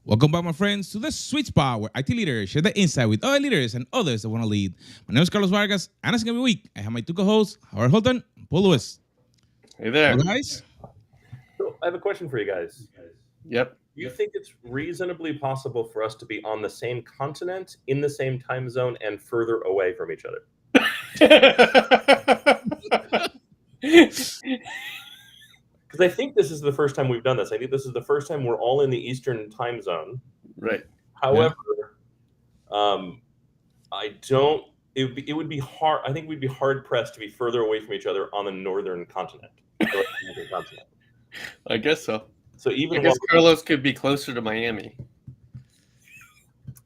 Welcome back, my friends, to the Sweet Spot, where IT leaders share the insight with other leaders and others that want to lead. My name is Carlos Vargas, and as every week, I have my two co-hosts, Howard Holton and Paul Lewis. Hey there. Hello, guys. So I have a question for you guys. Yep. Do you think it's reasonably possible for us to be on the same continent, in the same time zone, and further away from each other? Because I think this is the first time we've done this. I think this is the first time we're all in the Eastern time zone. Right. However, I don't. It would be hard. I think we'd be hard pressed to be further away from each other on the northern continent. I guess so. So I even guess Carlos could be closer to Miami.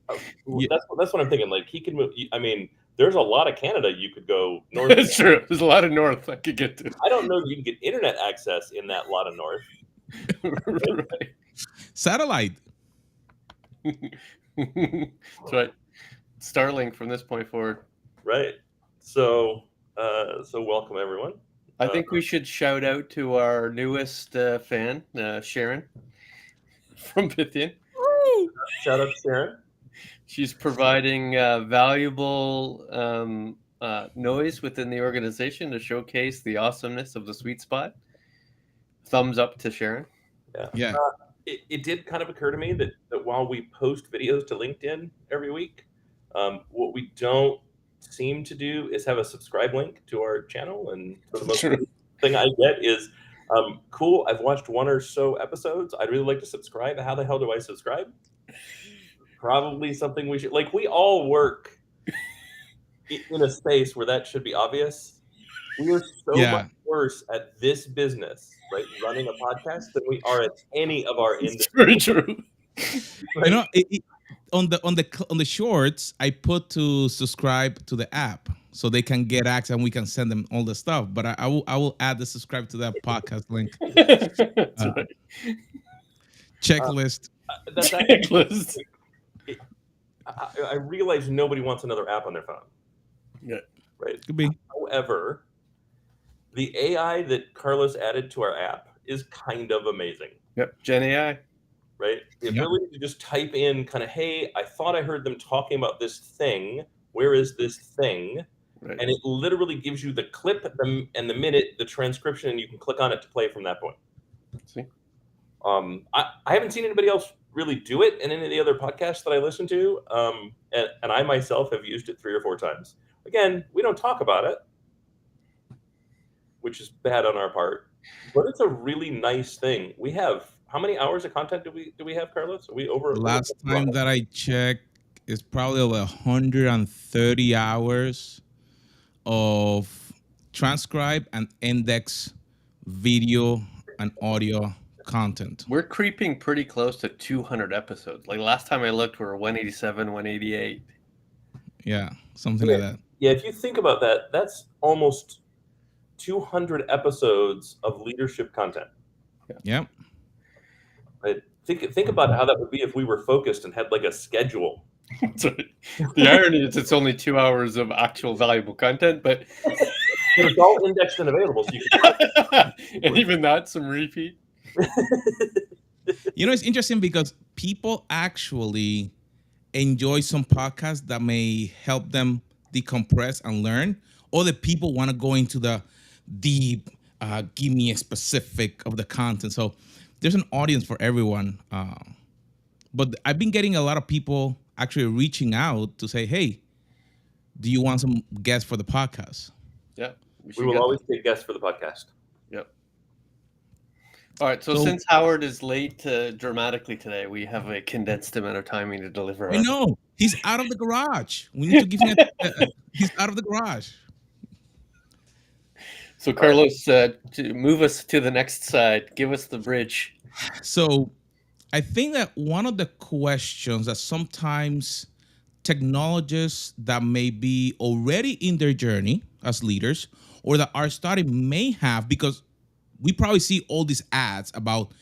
that's what I'm thinking. Like he could move. I mean, there's a lot of Canada you could go north. That's true. There's a lot of north I could get to. I don't know if you can get internet access in that lot of north. Right. Satellite. That's right. Starlink from this point forward. Right. So welcome everyone. I think we should shout out to our newest fan, Sharon from Pythian. Shout out to Sharon. She's providing valuable noise within the organization to showcase the awesomeness of the Sweet Spot. Thumbs up to Sharon. Yeah. It did kind of occur to me that while we post videos to LinkedIn every week, what we don't seem to do is have a subscribe link to our channel. And so the most thing I get is, cool, I've watched one or so episodes. I'd really like to subscribe. How the hell do I subscribe? Probably something we should, like, we all work in a space where that should be obvious. We are so much worse at this business, right, running a podcast, than we are at any of our industries. Very true. Right? You know, on the shorts, I put to subscribe to the app so they can get access and we can send them all the stuff. But I will add the subscribe to that podcast link. That's right. Checklist. That's Checklist. I realize nobody wants another app on their phone. Yeah. Right. Could be. However, the AI that Carlos added to our app is kind of amazing. Yep. Gen AI. Right? The ability to just type in kind of, hey, I thought I heard them talking about this thing. Where is this thing? Right. And it literally gives you the clip and the minute, the transcription, and you can click on it to play from that point. See? I haven't seen anybody else really do it in any of the other podcasts that I listen to. And I myself have used it 3 or 4 times. Again, we don't talk about it, which is bad on our part, but it's a really nice thing. We have, how many hours of content do we have, Carlos? Are we over? Last time that I checked, it's probably over 130 hours of transcribe and index video and audio content. We're creeping pretty close to 200 episodes. Like last time I looked, we were 187, 188. Yeah, something like that. Yeah, if you think about that, that's almost 200 episodes of leadership content. Yeah. Right? Think about how that would be if we were focused and had like a schedule. The irony is it's only 2 hours of actual valuable content, but it's all indexed and available. So you can and even that, some repeat. You know, it's interesting because people actually enjoy some podcasts that may help them decompress and learn, or the people want to go into the deep, give me a specific of the content. So there's an audience for everyone. But I've been getting a lot of people actually reaching out to say, hey, do you want some guests for the podcast? Yeah. We will always take guests for the podcast. Yep. All right. So since Howard is late dramatically today, we have a condensed amount of timing to deliver. I know. He's out of the garage. We need to give him he's out of the garage. So Carlos, to move us to the next side, give us the bridge. So I think that one of the questions that sometimes technologists that may be already in their journey as leaders or that are starting may have, because we probably see all these ads about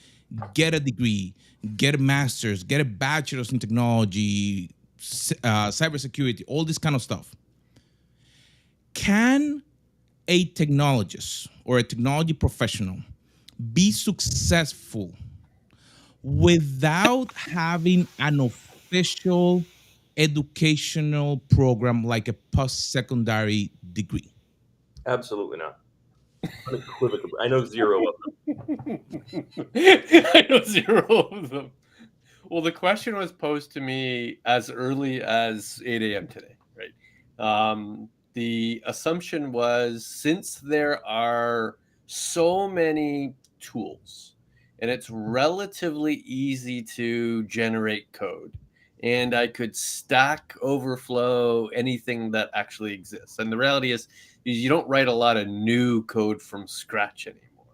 get a degree, get a master's, get a bachelor's in technology, cybersecurity, all this kind of stuff. Can a technologist or a technology professional be successful without having an official educational program like a post-secondary degree? Absolutely not. Unequivocally, I know zero of them. I know zero of them. Well, the question was posed to me as early as 8 a.m. today, right? The assumption was, since there are so many tools and it's relatively easy to generate code, and I could stack overflow anything that actually exists. And the reality is you don't write a lot of new code from scratch anymore.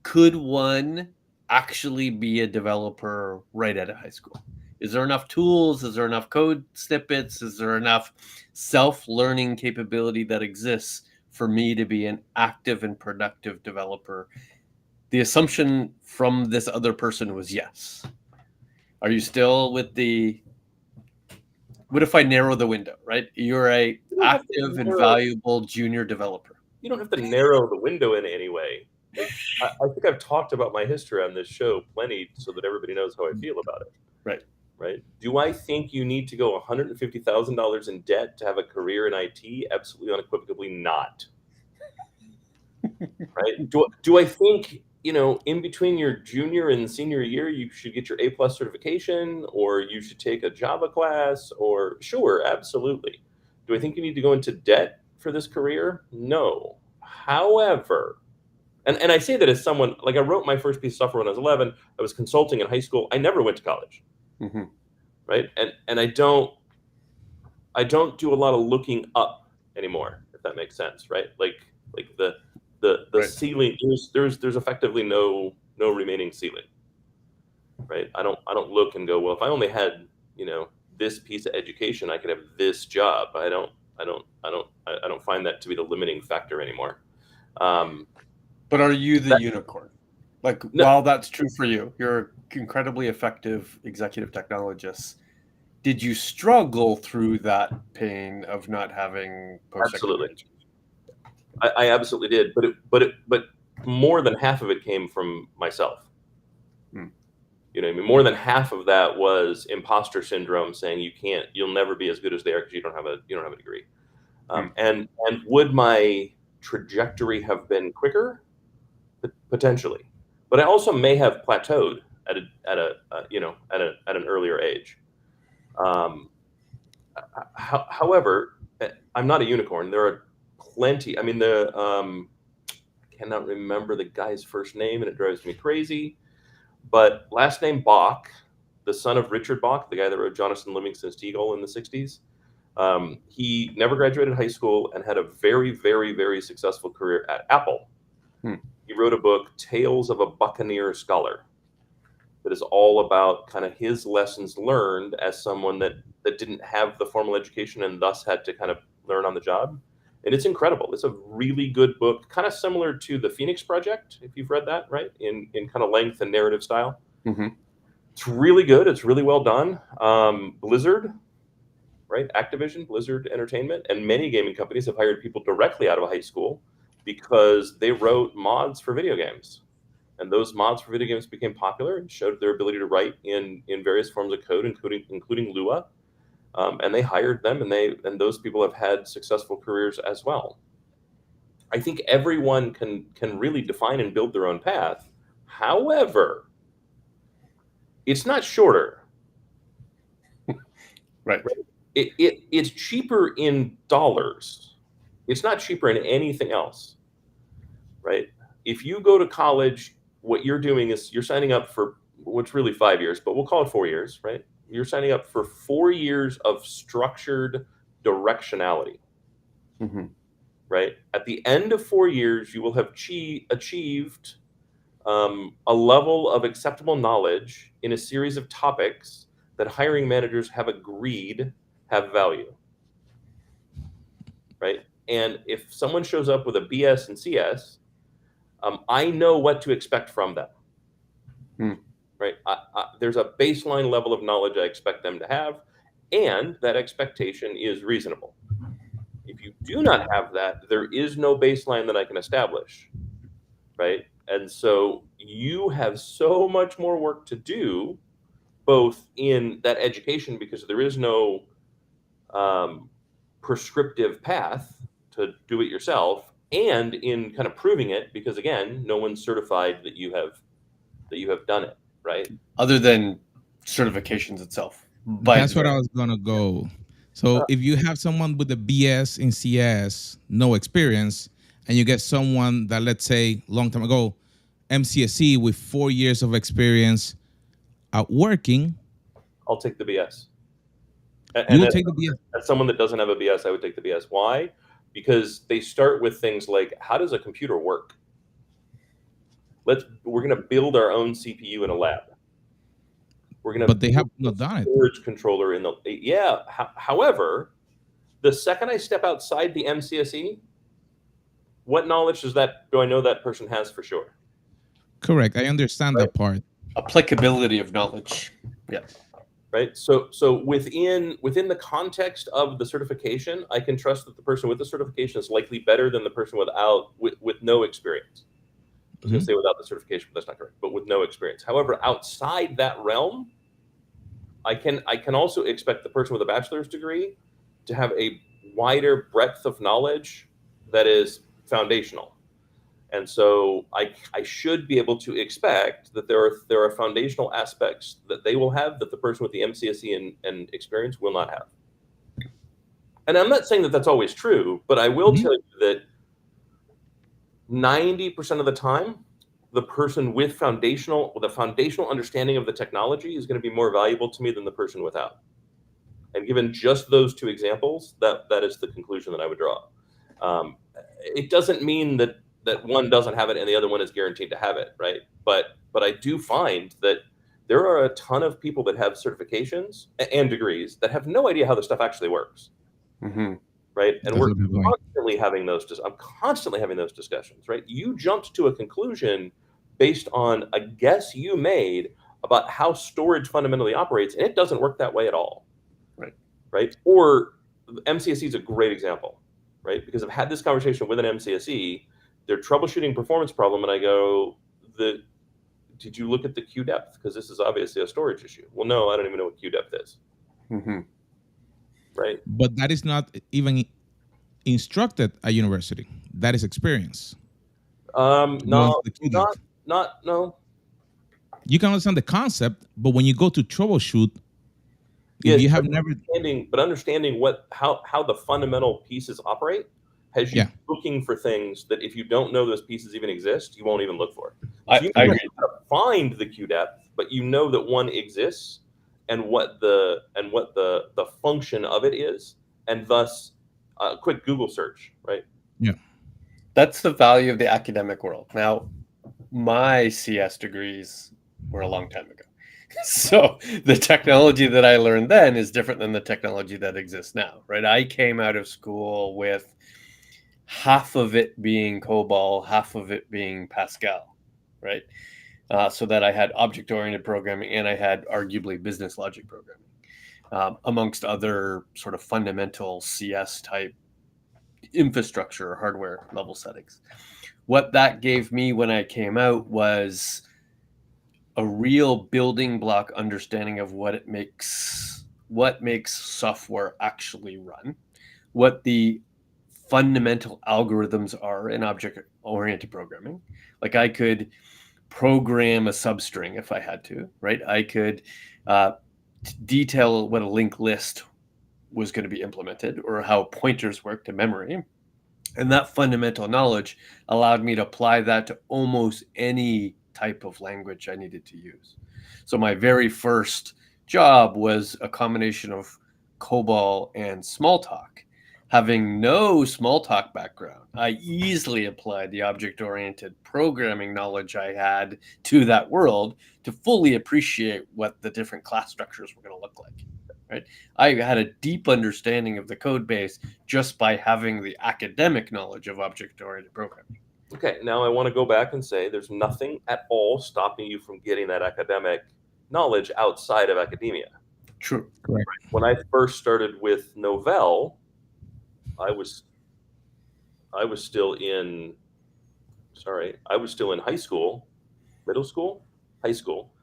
Could one actually be a developer right out of high school? Is there enough tools? Is there enough code snippets? Is there enough self-learning capability that exists for me to be an active and productive developer? The assumption from this other person was yes. Are you still with the, what if I narrow the window, right? You're a You don't have to active and narrow. valuable junior developer. You don't have to narrow the window in any way. Like I think I've talked about my history on this show plenty, so that everybody knows how I feel about it. Right. Right? Do I think you need to go $150,000 in debt to have a career in IT? Absolutely, unequivocally not. Right? Do I think, in between your junior and senior year, you should get your A+ certification, or you should take a Java class, or sure, absolutely. Do I think you need to go into debt for this career? No. However, and I say that as someone, like, I wrote my first piece of software when I was 11. I was consulting in high school. I never went to college, Mm-hmm. right? And I don't do a lot of looking up anymore, if that makes sense, right? Like the Right. ceiling, there's effectively no remaining ceiling, right? I don't look and go, well, if I only had, this piece of education, I could have this job. I don't find that to be the limiting factor anymore. But are you the That unicorn? Like, No, while that's true for you, you're an incredibly effective executive technologist. Did you struggle through that pain of not having absolutely. post-secondary education? I absolutely did, but more than half of it came from myself. Hmm. You know what I mean? More than half of that was imposter syndrome, saying you'll never be as good as they are because you don't have a degree. Hmm. And would my trajectory have been quicker? Potentially, but I also may have plateaued at an earlier age. Um, However, I'm not a unicorn. There are plenty. I mean, cannot remember the guy's first name, and it drives me crazy. But last name Bach, the son of Richard Bach, the guy that wrote Jonathan Livingston's Teagle in the '60s. He never graduated high school and had a very, very, very successful career at Apple. Hmm. He wrote a book, Tales of a Buccaneer Scholar, that is all about kind of his lessons learned as someone that didn't have the formal education and thus had to kind of learn on the job. And it's incredible. It's a really good book, kind of similar to the Phoenix Project, if you've read that, right? In kind of length and narrative style. Mm-hmm. It's really good. It's really well done. Blizzard, right? Activision, Blizzard Entertainment, and many gaming companies have hired people directly out of high school because they wrote mods for video games. And those mods for video games became popular and showed their ability to write in various forms of code, including Lua. And they hired them, and those people have had successful careers as well. I think everyone can really define and build their own path. However, it's not shorter. Right. It's cheaper in dollars. It's not cheaper in anything else, right? If you go to college, what you're doing is you're signing up for what's really 5 years, but we'll call it 4 years, right? You're signing up for 4 years of structured directionality, Mm-hmm. right? At the end of 4 years, you will have achieved a level of acceptable knowledge in a series of topics that hiring managers have agreed have value, right? And if someone shows up with a BS and CS, I know what to expect from them. Hmm. Right? There's a baseline level of knowledge I expect them to have, and that expectation is reasonable. If you do not have that, there is no baseline that I can establish, right? And so you have so much more work to do, both in that education, because there is no um, prescriptive path to do it yourself, and in kind of proving it, because again, no one's certified that you have done it, right? Other than certifications itself. By That's the what I way, was gonna go. So Uh, if you have someone with a BS in CS, no experience, and you get someone that, let's say long time ago, MCSE with 4 years of experience out working, I'll take the BS. you And will take the BS. as someone that doesn't have a BS, I would take the BS. Why? Because they start with things like, how does a computer work? We're going to build our own CPU in a lab. We're going to But they have build a not done it. storage controller in the yeah. However, the second I step outside the MCSE, what knowledge do I know that person has for sure? Correct. I understand Right. that part. applicability of knowledge. Yeah. Right. So within the context of the certification, I can trust that the person with the certification is likely better than the person with no experience. I was going to Mhm. say without the certification, but that's not correct. But with no experience. However, outside that realm, I can also expect the person with a bachelor's degree to have a wider breadth of knowledge that is foundational. And so I should be able to expect that there are foundational aspects that they will have that the person with the MCSE and experience will not have. And I'm not saying that that's always true, but I will Mhm. tell you that 90% of the time, the person with the foundational understanding of the technology is going to be more valuable to me than the person without. And given just those two examples, that is the conclusion that I would draw. Um, it doesn't mean that one doesn't have it and the other one is guaranteed to have it, right? But I do find that there are a ton of people that have certifications and degrees that have no idea how the stuff actually works, Mm-hmm. right? And That's we're a good point. constantly having I'm constantly having those discussions, right? You jumped to a conclusion based on a guess you made about how storage fundamentally operates, and it doesn't work that way at all, Right. right? Or MCSE is a great example, right? Because I've had this conversation with an MCSE, they're troubleshooting performance problem, and I go, did you look at the queue depth? Because this is obviously a storage issue. Well, no, I don't even know what queue depth is, Mm-hmm. right? But that is not even instructed at university. That is experience to go into No, the queue not depth. not no. You can understand the concept, but when you go to troubleshoot, if Yes, you have never, understanding what how the fundamental pieces operate has you yeah, looking for things that if you don't know those pieces even exist, you won't even look for. So I you may correct. not agree. find the queue depth, but you know that one exists and what the function of it is, and thus a quick Google search, right? Yeah. That's the value of the academic world. Now, my CS degrees were a long time ago. So the technology that I learned then is different than the technology that exists now, right? I came out of school with half of it being COBOL, half of it being Pascal, right? So that I had object oriented programming and I had arguably business logic programming, amongst other sort of fundamental CS type infrastructure or hardware level settings. What that gave me when I came out was a real building block understanding of what makes software actually run, what the fundamental algorithms are in object oriented programming. Like I could program a substring if I had to, right? I could uh, detail what a linked list was going to be implemented or how pointers work to memory. And that fundamental knowledge allowed me to apply that to almost any type of language I needed to use. So my very first job was a combination of COBOL and Smalltalk. Having no Smalltalk background, I easily applied the object oriented programming knowledge I had to that world to fully appreciate what the different class structures were going to look like. Right? I had a deep understanding of the code base just by having the academic knowledge of object oriented programming. Okay, now I want to go back and say there's nothing at all stopping you from getting that academic knowledge outside of academia. True. Correct. When I first started with Novell, I was I was still in sorry, I was still in high school, middle school, high school,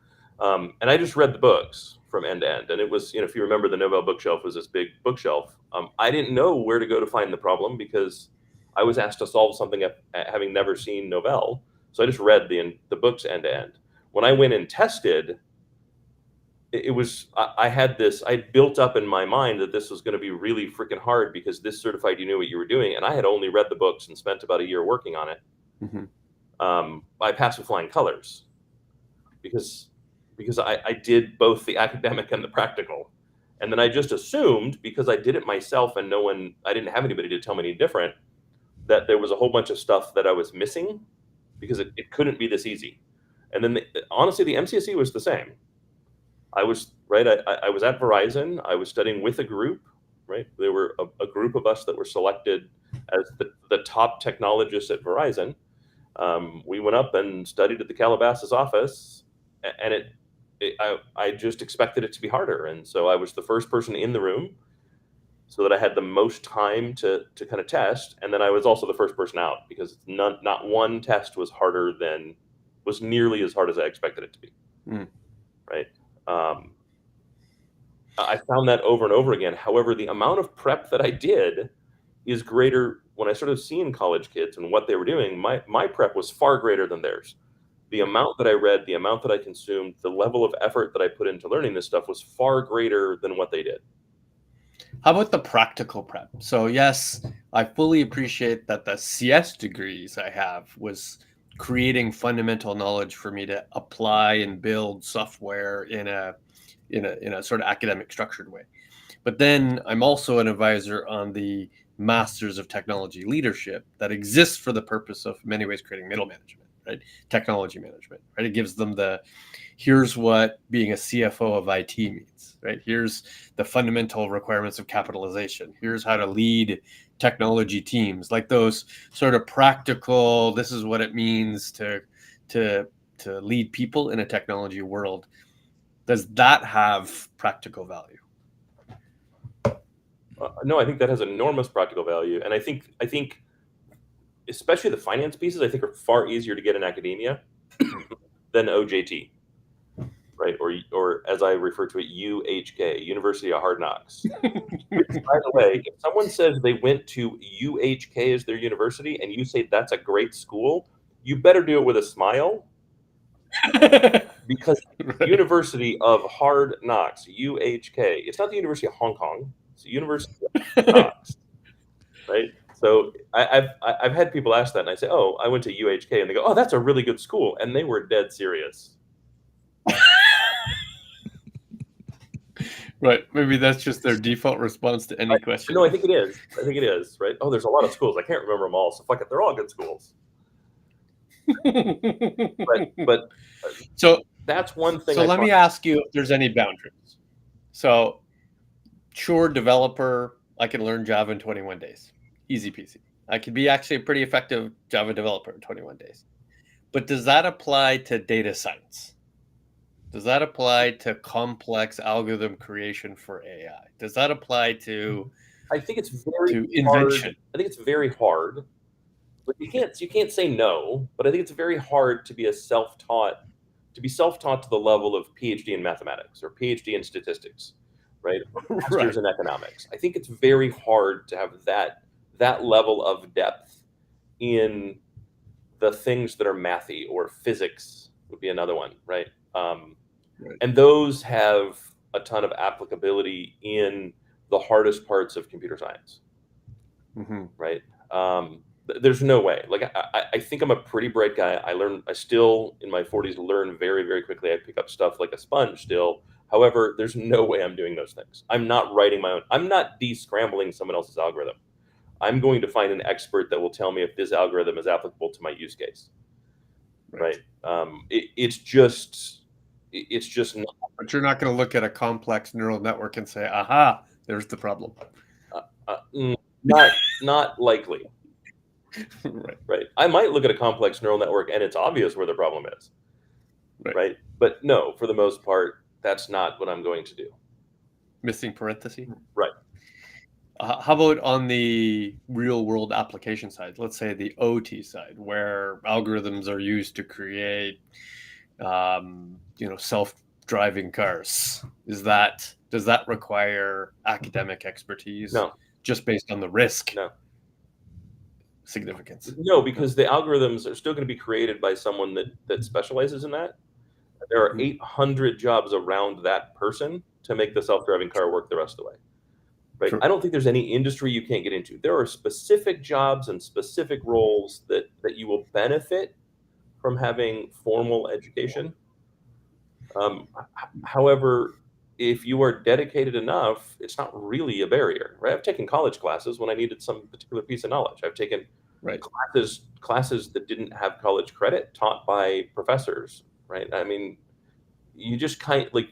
and I just read the books from end to end. And it was, if you remember, the Nobel bookshelf was this big bookshelf. I didn't know where to go to find the problem because I was asked to solve something having never seen Nobel. So I just read the books end to end. When I went and tested, it was I had this. I built up in my mind that this was going to be really freaking hard because this certified you knew what you were doing, and I had only read the books and spent about a year working on it. I passed with flying colors because I did both the academic and the practical, and then I just assumed because I did it myself and I didn't have anybody to tell me any different, that there was a whole bunch of stuff that I was missing because it couldn't be this easy. And then honestly, the MCSE was the same. I was right. I was at Verizon. I was studying with a group. Right, there were a group of us that were selected as the top technologists at Verizon. We went up and studied at the Calabasas office, and I just expected it to be harder, and so I was the first person in the room, so that I had the most time to kind of test, and then I was also the first person out because not one test was nearly as hard as I expected it to be. Right. I found that over and over again. However, the amount of prep that I did is greater. When I started seeing college kids and what they were doing, my prep was far greater than theirs. The amount that I read, the amount that I consumed, the level of effort that I put into learning this stuff was far greater than what they did. How about the practical prep? So yes, I fully appreciate that the CS degrees I have was creating fundamental knowledge for me to apply and build software in a sort of academic structured way. But then I'm also an advisor on the Masters of Technology Leadership that exists for the purpose of, in many ways, creating middle management, right? Technology management, right? It gives them here's what being a CFO of IT means, right? Here's the fundamental requirements of capitalization. Here's how to lead technology teams, like those sort of practical, this is what it means to lead people in a technology world. Does that have practical value? No, I think that has enormous practical value, and I think especially the finance pieces, I think are far easier to get in academia than OJT, right? Or as I refer to it, UHK, University of Hard Knocks. Which, by the way, if someone says they went to UHK as their university and you say that's a great school, you better do it with a smile. Because right. University of Hard Knocks, UHK, it's not the University of Hong Kong, it's the University of Hard Knocks, right? So I've had people ask that, and I say, "Oh, I went to UHK," and they go, "Oh, that's a really good school," and they were dead serious. Right. Maybe that's just their default response to any question. No, I think it is. Right? Oh, there's a lot of schools. I can't remember them all, so fuck it. They're all good schools. but so that's one thing. So let me ask you if there's any boundaries. So, sure, developer, I can learn Java in 21 days. Easy peasy. I could be actually a pretty effective Java developer in 21 days. But does that apply to data science? Does that apply to complex algorithm creation for AI? Does that apply to I think it's very to invention? I think it's very hard. But you can't say no, but I think it's very hard to be self-taught to the level of PhD in mathematics or PhD in statistics, right? Or masters in economics. I think it's very hard to have that level of depth in the things that are mathy, or physics would be another one, right? And those have a ton of applicability in the hardest parts of computer science, right? There's no way. Like I think I'm a pretty bright guy. I still in my 40s learn very, very quickly. I pick up stuff like a sponge still. However, there's no way I'm doing those things. I'm not writing my own. I'm not de-scrambling someone else's algorithm. I'm going to find an expert that will tell me if this algorithm is applicable to my use case. Right. It's just not. But you're not going to look at a complex neural network and say, "Aha, there's the problem." Not likely. Right. I might look at a complex neural network and it's obvious where the problem is. Right. But no, for the most part, that's not what I'm going to do. Missing parenthesis. Right. How about on the real world application side? Let's say the OT side, where algorithms are used to create, self-driving cars. Does that require academic expertise No, just based on the risk no, significance? no, because the algorithms are still going to be created by someone that specializes in that. There are Mhm. 800 jobs around that person to make the self-driving car work the rest of the way. Right? True. I don't think there's any industry you can't get into. There are specific jobs and specific roles that you will benefit from having formal education. However, if you are dedicated enough, it's not really a barrier, right? I've taken college classes when I needed some particular piece of knowledge. I've taken Right. classes that didn't have college credit taught by professors, right? I mean, you just kind like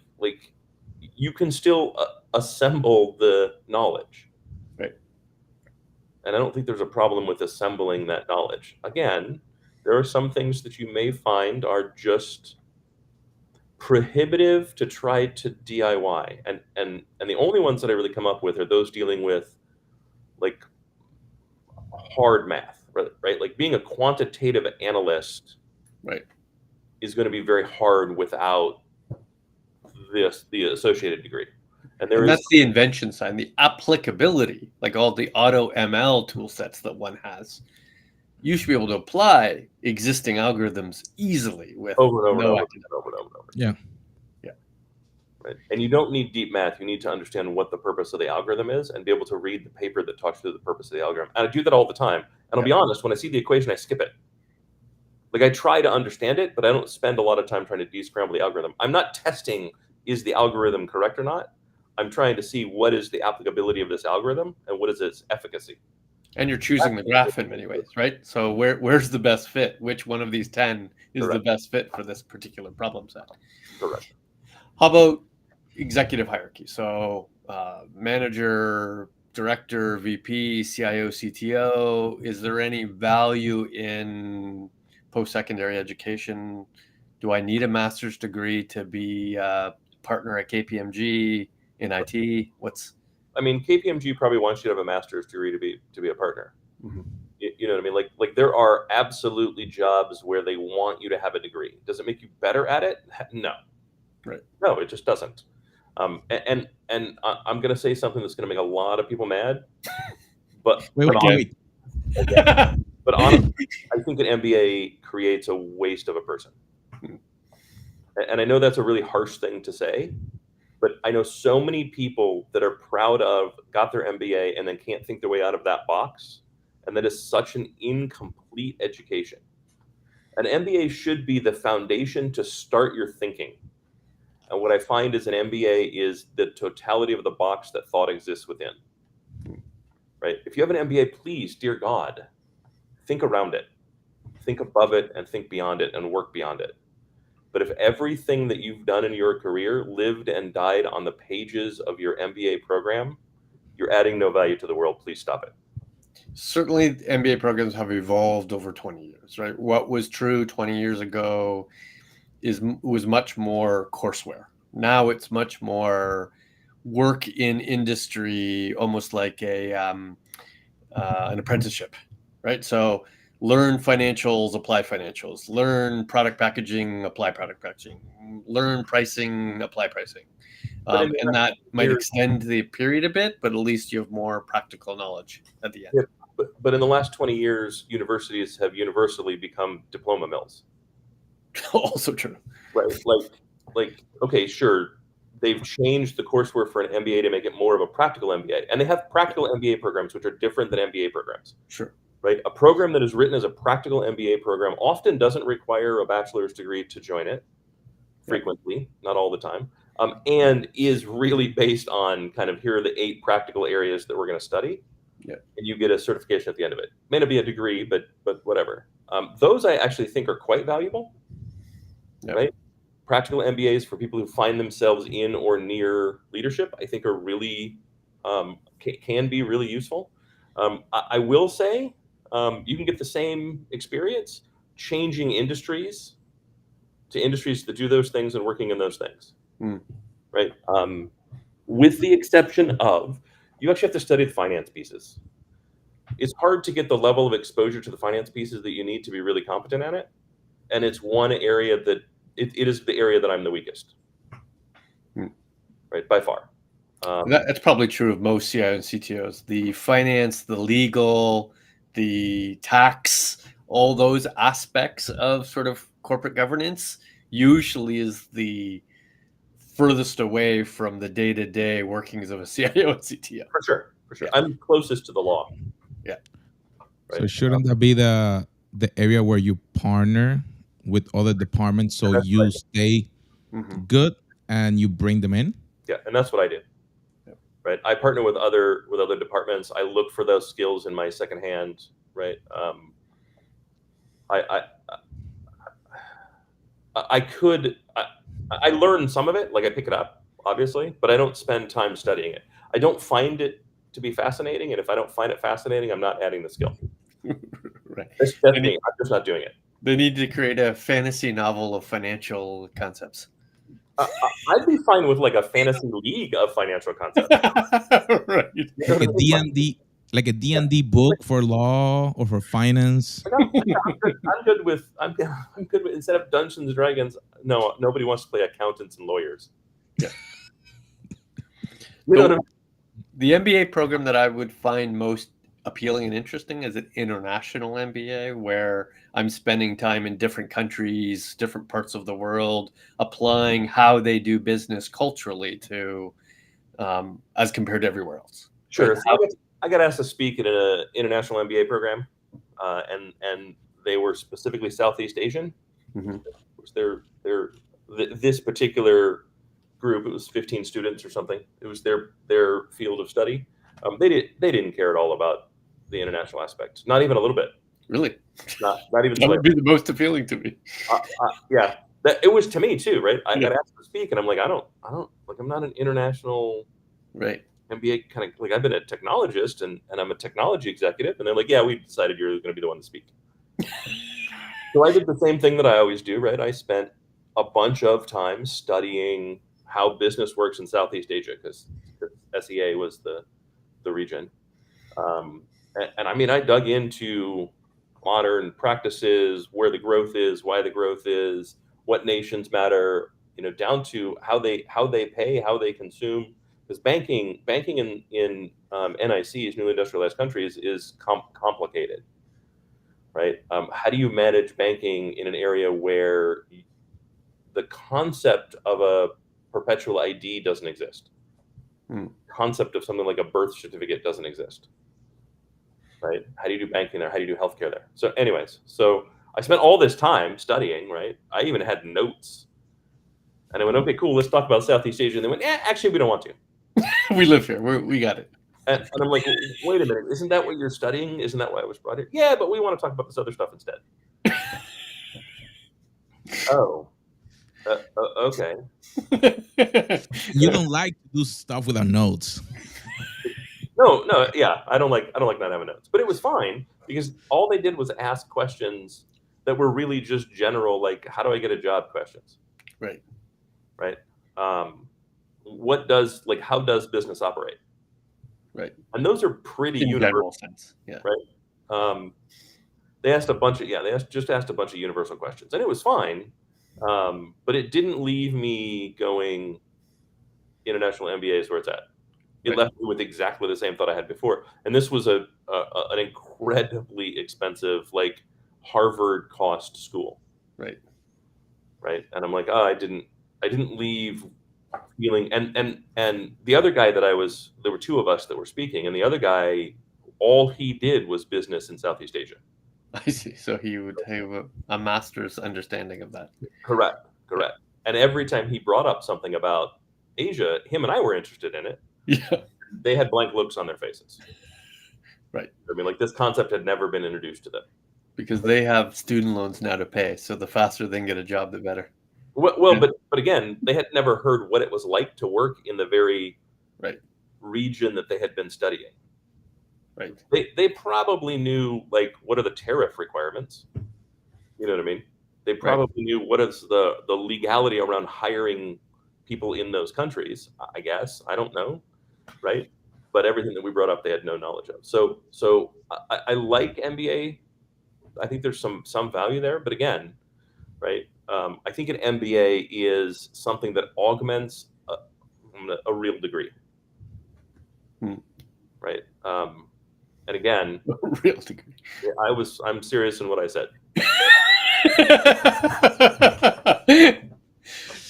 you can still assemble the knowledge, Right. and I don't think there's a problem with assembling that knowledge. Again, there are some things that you may find are just prohibitive to try to DIY, and the only ones that I really come up with are those dealing with like hard math, right? Right? Like being a quantitative analyst Right. is going to be very hard without the associated degree. And there And is that's the invention side, the applicability, like all the auto ML tool sets that one has. You should be able to apply existing algorithms easily with over and over and no over and academic. over and over and over. Yeah. Yeah. Right? And you don't need deep math. You need to understand what the purpose of the algorithm is and be able to read the paper that talks through the purpose of the algorithm. And I do that all the time. And I'll be honest, when I see the equation, I skip it. Like I try to understand it, but I don't spend a lot of time trying to descramble the algorithm. I'm not testing is the algorithm correct or not. I'm trying to see what is the applicability of this algorithm and what is its efficacy. And you're choosing the graph in many ways, right? So where's the best fit? Which one of these 10 is the Correct. best fit for this particular problem set? Correct. How about executive hierarchy? So manager, director, VP, CIO, CTO. Is there any value in post-secondary education? Do I need a master's degree to be a partner at KPMG in IT? I mean, KPMG probably wants you to have a master's degree to be a partner. Mhm. You know what I mean? Like there are absolutely jobs where they want you to have a degree. Does it make you better at it? No, Right. no, it just doesn't. I'm going to say something that's going to make a lot of people mad, but Wait, but wait, wait, Again. wait. again, but honestly, I think an MBA creates a waste of a person. And I know that's a really harsh thing to say, but I know so many people that are proud of got their MBA and then can't think their way out of that box, and that is such an incomplete education. An MBA should be the foundation to start your thinking. And what I find is an MBA is the totality of the box that thought exists within. Right? If you have an MBA, please, dear God, think around it, think above it, and think beyond it, and work beyond it. But if everything that you've done in your career lived and died on the pages of your MBA program, you're adding no value to the world. Please stop it. Certainly, MBA programs have evolved over 20 years, right? What was true 20 years ago was much more courseware. Now it's much more work in industry, almost like an apprenticeship, right? So learn financials, apply financials. Learn product packaging, apply product packaging. Learn pricing, apply pricing. But in the And last that might years, extend the period a bit, but at least you have more practical knowledge at the end. yeah, but in the last 20 years, universities have universally become diploma mills. Also true. Right? Okay, sure, they've changed the courseware for an MBA to make it more of a practical MBA, and they have practical MBA programs which are different than MBA programs. Sure. Right? A program that is written as a practical MBA program often doesn't require a bachelor's degree to join it. Frequently, not all the time, and is really based on kind of here are the 8 practical areas that we're going to study. Yeah. And you get a certification at the end of it. May not be a degree, but whatever. Those I actually think are quite valuable. Yep. Right? Practical MBAs for people who find themselves in or near leadership, I think are really can be really useful. I will say you can get the same experience changing industries to industries that do those things and working in those things. Mm. Right? With the exception of you actually have to study the finance pieces. It's hard to get the level of exposure to the finance pieces that you need to be really competent at it. And it's one area that it is the area that I'm the weakest, right, by far. That's probably true of most CIO and CTOs. The finance, the legal, the tax, all those aspects of sort of corporate governance usually is the furthest away from the day-to-day workings of a CIO and CTO. For sure, for sure. Yeah. I'm closest to the law. Yeah. Right? So shouldn't that be the area where you partner with other departments so That's you right. stay good and you bring them in? Yeah, and that's what I do. Yep. Right. I partner with other departments. I look for those skills in my secondhand. Right. I could I learn some of it, like I pick it up, obviously, but I don't spend time studying it. I don't find it to be fascinating, and if I don't find it fascinating, I'm not adding the skill. Right. That's me. I'm just not doing it. They need to create a fantasy novel of financial concepts. I'd be fine with like a fantasy league of financial concepts. Right. You know Like a what I mean? D&D, like a D&D book for law or for finance. Like, I'm good with instead of Dungeons and Dragons. No, nobody wants to play accountants and lawyers. Yeah. You know what I mean? The MBA program that I would find most appealing and interesting is an international MBA where I'm spending time in different countries, different parts of the world, applying how they do business culturally to as compared to everywhere else. Sure. Right? So I got asked to speak at an international MBA program, and they were specifically Southeast Asian. Which this particular group, it was 15 students or something. It was their field of study. They didn't care at all about the international aspect, not even a little bit. Really? Not even. That would be the most appealing to me. Yeah, it was to me too, right? I got asked to speak, and I'm like, I don't like. I'm not an international right MBA kind of like. I've been a technologist, and I'm a technology executive, and they're like, yeah, we decided you're going to be the one to speak. So I did the same thing that I always do, right? I spent a bunch of time studying how business works in Southeast Asia because SEA was the region. And I mean, I dug into modern practices, where the growth is, why the growth is, what nations matter, down to how they pay, how they consume. Because banking in NICs, newly industrialized countries, is complicated, right? How do you manage banking in an area where the concept of a perpetual ID doesn't exist? Concept of something like a birth certificate doesn't exist, right? How do you do banking there? How do you do healthcare there? So anyways, I spent all this time studying, right? I even had notes. And I went, okay, cool, let's talk about Southeast Asia. And they went, actually, we don't want to. We live here. We got it. And I'm like, wait a minute, isn't that what you're studying? Isn't that why I was brought here? Yeah, but we want to talk about this other stuff instead. Oh, okay. You don't like to do stuff without notes. No, yeah, I don't like not having notes. But it was fine because all they did was ask questions that were really just general, like, how do I get a job questions? Right. Right. How does business operate? Right. And those are pretty in universal. General sense. Yeah. Right. They asked a bunch of asked a bunch of universal questions, and it was fine. But it didn't leave me going, international MBA is where it's at. It left me with exactly the same thought I had before. And this was an incredibly expensive, like Harvard cost school. Right. Right. And I'm like, I didn't leave feeling, and the other guy there were two of us that were speaking, and the other guy, all he did was business in Southeast Asia. I see. So he would have a master's understanding of that. Correct. And every time he brought up something about Asia, him and I were interested in it. Yeah. They had blank looks on their faces. Right. I mean, like, this concept had never been introduced to them. Because they have student loans now to pay. So the faster they can get a job, the better. Well, yeah. but again, they had never heard what it was like to work in the very region that they had been studying. Right. They probably knew, like, what are the tariff requirements? You know what I mean? They probably knew what is the legality around hiring people in those countries, I guess. I don't know. Right. but everything that we brought up, they had no knowledge of. So I like MBA. I think there's some value there, but again, right? I think an MBA is something that augments a real degree, Hmm. right? And again, Real degree. I'm serious in what I said.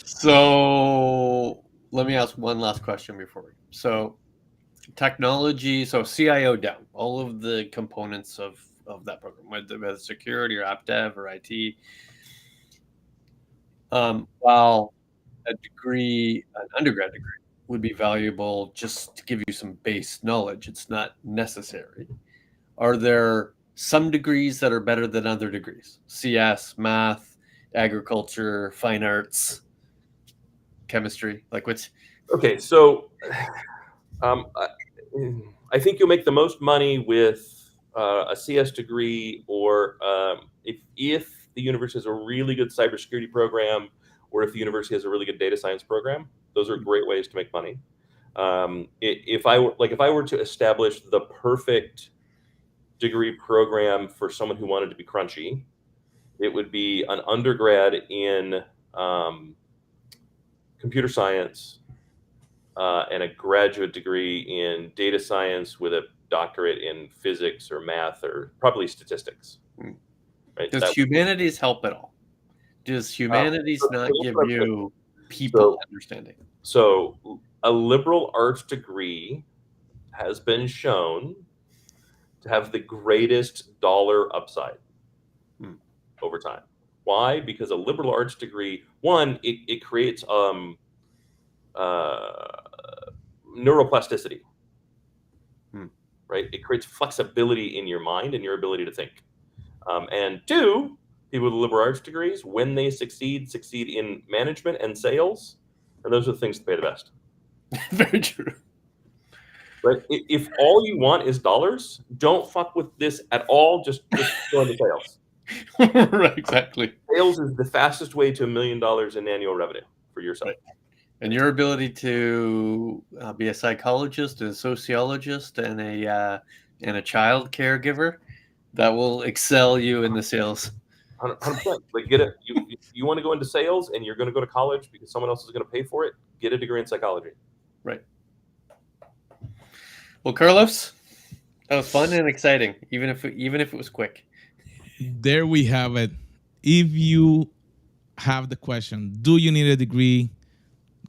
So let me ask one last question before we. So technology, so CIO down, all of the components of that program, whether security or app dev or IT. While a degree, an undergrad degree, would be valuable just to give you some base knowledge, it's not necessary. Are there some degrees that are better than other degrees? CS, math, agriculture, fine arts, chemistry, like which? Okay, so um, I, I think you'll make the most money with a CS degree, or if the university has a really good cybersecurity program, or if the university has a really good data science program. Those are great ways to make money. If I were to establish the perfect degree program for someone who wanted to be crunchy, it would be an undergrad in um, computer science and a graduate degree in data science with a doctorate in physics or math or probably statistics. Right? Does humanities help at all? Does humanities not give you people understanding? So a liberal arts degree has been shown to have the greatest dollar upside over time. Why? Because a liberal arts degree, one, it creates neuroplasticity, right? It creates flexibility in your mind and your ability to think. And two, people with liberal arts degrees, when they succeed in management and sales, and those are the things that pay the best. Very true. Right? If all you want is dollars, don't fuck with this at all. Just go into sales. Right, exactly. Sales is the fastest way to $1 million in annual revenue for yourself. Right. And your ability to be a psychologist, a sociologist, and a child caregiver, that will excel you in the sales. 100%. Like, get it. You want to go into sales, and you're going to go to college because someone else is going to pay for it. Get a degree in psychology. Right. Well, Carlos, that was fun and exciting, even if it was quick. There we have it. If you have the question, do you need a degree?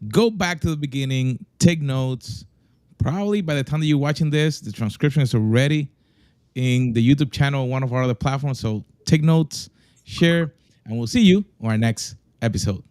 Go back to the beginning, take notes. Probably by the time that you're watching this, the transcription is already in the YouTube channel, one of our other platforms. So take notes, share, and we'll see you on our next episode.